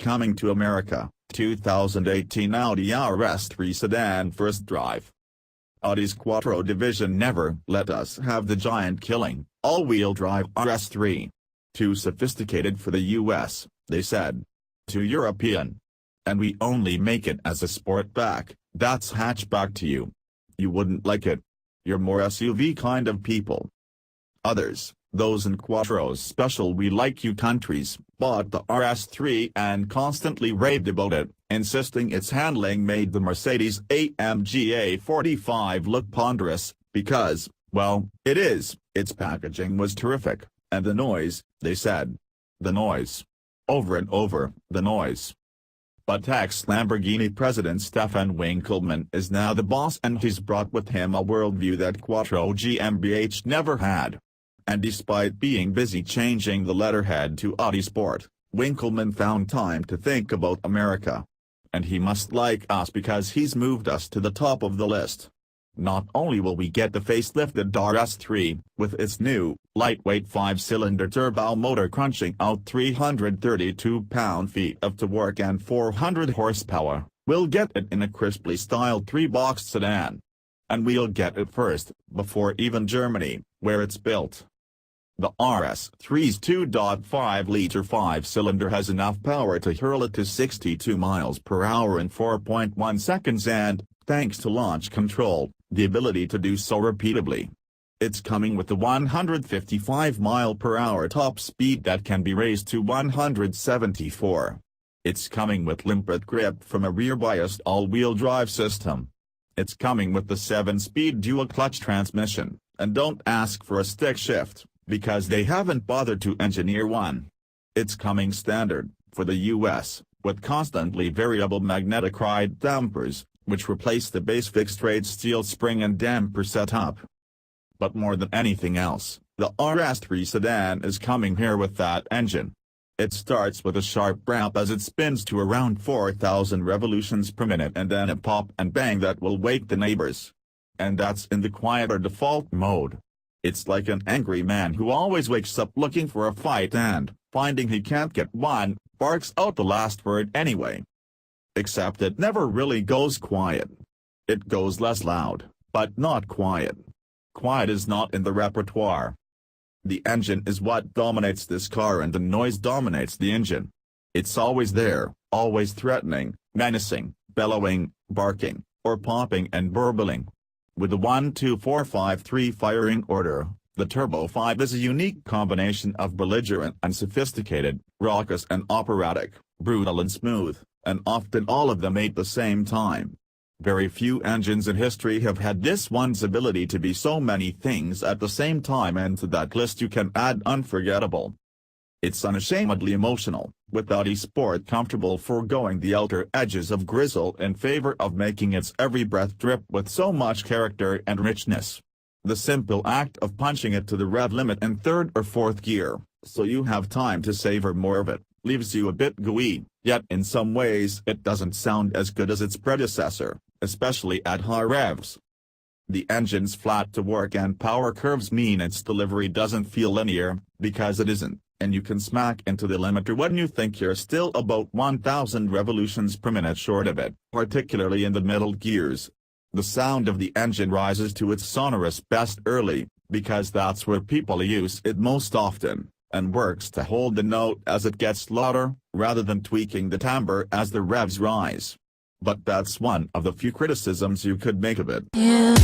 coming to America, 2018 Audi RS3 Sedan first drive. Audi's Quattro division never let us have the giant killing, all-wheel drive RS3. Too sophisticated for the US, they said. Too European. And we only make it as a Sportback, that's hatchback to you. You wouldn't like it. You're more SUV kind of people. Others, those in Quattro's special we like you countries, bought the RS3 and constantly raved about it, insisting its handling made the Mercedes-AMG A45 look ponderous, because, well, it is, its packaging was terrific, and the noise, they said. The noise. Over and over, the noise. But ex-Lamborghini president Stephan Winkelmann is now the boss, and he's brought with him a worldview that Quattro GmbH never had. And despite being busy changing the letterhead to Audi Sport, Winkelmann found time to think about America. And he must like us because he's moved us to the top of the list. Not only will we get the facelifted RS3, with its new, lightweight 5-cylinder turbo motor crunching out 332 pound-feet of torque and 400 horsepower, we'll get it in a crisply styled 3-box sedan. And we'll get it first, before even Germany, where it's built. The RS3's 2.5-liter 5-cylinder has enough power to hurl it to 62 miles per hour in 4.1 seconds and, thanks to launch control, the ability to do so repeatedly. It's coming with the 155-mile-per-hour top speed that can be raised to 174. It's coming with limpet grip from a rear-biased all-wheel drive system. It's coming with the 7-speed dual-clutch transmission, and don't ask for a stick shift, because they haven't bothered to engineer one. It's coming standard, for the US, with constantly variable magnetic ride dampers, which replace the base fixed-rate steel spring and damper setup. But more than anything else, the RS3 Sedan is coming here with that engine. It starts with a sharp ramp as it spins to around 4,000 revolutions per minute and then a pop and bang that will wake the neighbors. And that's in the quiet or default mode. It's like an angry man who always wakes up looking for a fight and, finding he can't get one, barks out the last word anyway. Except it never really goes quiet. It goes less loud, but not quiet. Quiet is not in the repertoire. The engine is what dominates this car and the noise dominates the engine. It's always there, always threatening, menacing, bellowing, barking, or popping and burbling. With the 1-2-4-5-3 firing order, the Turbo 5 is a unique combination of belligerent and sophisticated, raucous and operatic, brutal and smooth, and often all of them at the same time. Very few engines in history have had this one's ability to be so many things at the same time, and to that list you can add unforgettable. It's unashamedly emotional, with Audi Sport comfortable foregoing the outer edges of grizzle in favor of making its every breath drip with so much character and richness. The simple act of punching it to the rev limit in third or fourth gear, so you have time to savor more of it, leaves you a bit gooey, yet in some ways it doesn't sound as good as its predecessor, especially at high revs. The engine's flat torque and power curves mean its delivery doesn't feel linear, because it isn't, and you can smack into the limiter when you think you're still about 1,000 revolutions per minute short of it, particularly in the middle gears. The sound of the engine rises to its sonorous best early, because that's where people use it most often, and works to hold the note as it gets louder, rather than tweaking the timbre as the revs rise. But that's one of the few criticisms you could make of it. Yeah.